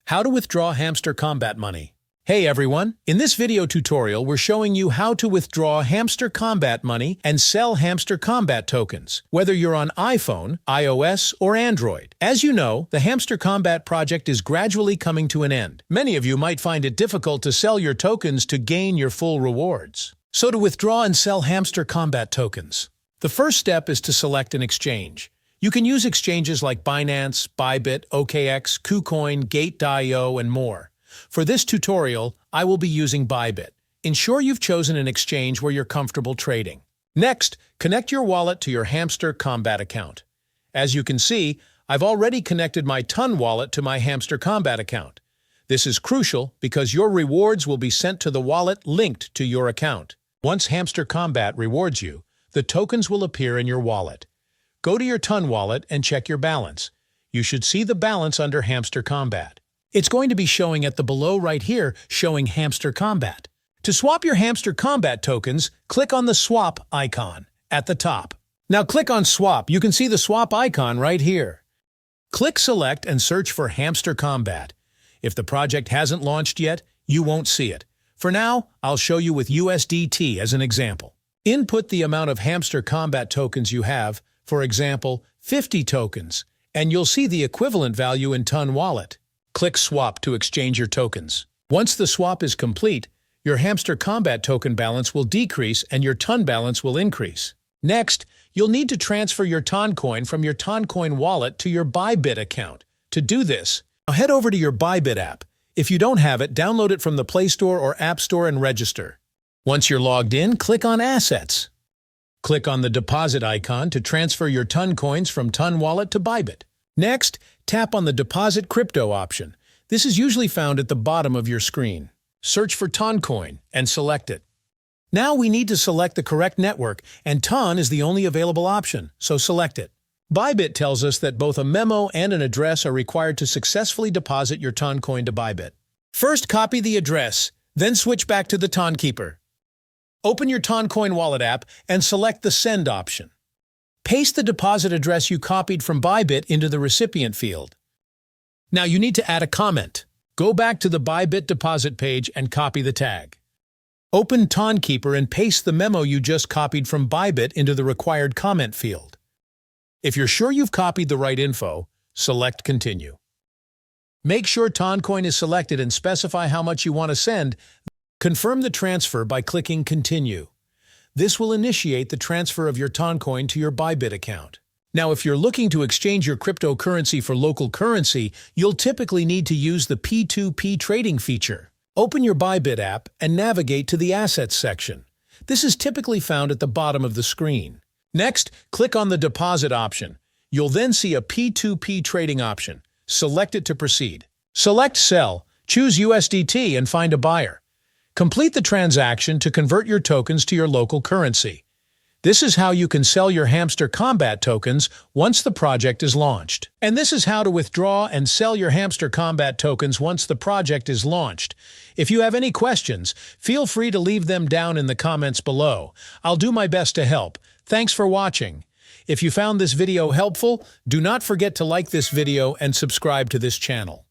How to withdraw Hamster Kombat money. Hey everyone, in this video tutorial we're showing you how to withdraw Hamster Kombat money and sell Hamster Kombat tokens, whether you're on iPhone, iOS, or Android. As you know, the Hamster Kombat project is gradually coming to an end. Many of you might find it difficult to sell your tokens to gain your full rewards. So to withdraw and sell Hamster Kombat tokens, the first step is to select an exchange. You can use exchanges like Binance, Bybit, OKX, KuCoin, Gate.io, and more. For this tutorial, I will be using Bybit. Ensure you've chosen an exchange where you're comfortable trading. Next, connect your wallet to your Hamster Kombat account. As you can see, I've already connected my Ton wallet to my Hamster Kombat account. This is crucial because your rewards will be sent to the wallet linked to your account. Once Hamster Kombat rewards you, the tokens will appear in your wallet. Go to your Ton wallet and check your balance. You should see the balance under Hamster Kombat. It's going to be showing at the below right here, showing Hamster Kombat. To swap your Hamster Kombat tokens, click on the swap icon at the top. Now click on swap. You can see the swap icon right here. Click select and search for Hamster Kombat. If the project hasn't launched yet, you won't see it. For now, I'll show you with USDT as an example. Input the amount of Hamster Kombat tokens you have, for example, 50 tokens, and you'll see the equivalent value in Ton wallet. Click Swap to exchange your tokens. Once the swap is complete, your Hamster Kombat token balance will decrease and your Ton balance will increase. Next, you'll need to transfer your Toncoin from your Toncoin wallet to your Bybit account. To do this, now head over to your Bybit app. If you don't have it, download it from the Play Store or App Store and register. Once you're logged in, click on Assets. Click on the deposit icon to transfer your Ton coins from Ton wallet to Bybit. Next, tap on the Deposit Crypto option. This is usually found at the bottom of your screen. Search for Toncoin and select it. Now we need to select the correct network, and Ton is the only available option, so select it. Bybit tells us that both a memo and an address are required to successfully deposit your Toncoin to Bybit. First, copy the address, then switch back to the Tonkeeper. Open your Toncoin wallet app and select the Send option. Paste the deposit address you copied from Bybit into the recipient field. Now you need to add a comment. Go back to the Bybit deposit page and copy the tag. Open Tonkeeper and paste the memo you just copied from Bybit into the required comment field. If you're sure you've copied the right info, select Continue. Make sure Toncoin is selected and specify how much you want to send. Confirm the transfer by clicking Continue. This will initiate the transfer of your Toncoin to your Bybit account. Now, if you're looking to exchange your cryptocurrency for local currency, you'll typically need to use the P2P trading feature. Open your Bybit app and navigate to the Assets section. This is typically found at the bottom of the screen. Next, click on the Deposit option. You'll then see a P2P trading option. Select it to proceed. Select Sell, choose USDT, and find a buyer. Complete the transaction to convert your tokens to your local currency. This is how you can sell your Hamster Kombat tokens once the project is launched. And this is how to withdraw and sell your Hamster Kombat tokens once the project is launched. If you have any questions, feel free to leave them down in the comments below. I'll do my best to help. Thanks for watching. If you found this video helpful, do not forget to like this video and subscribe to this channel.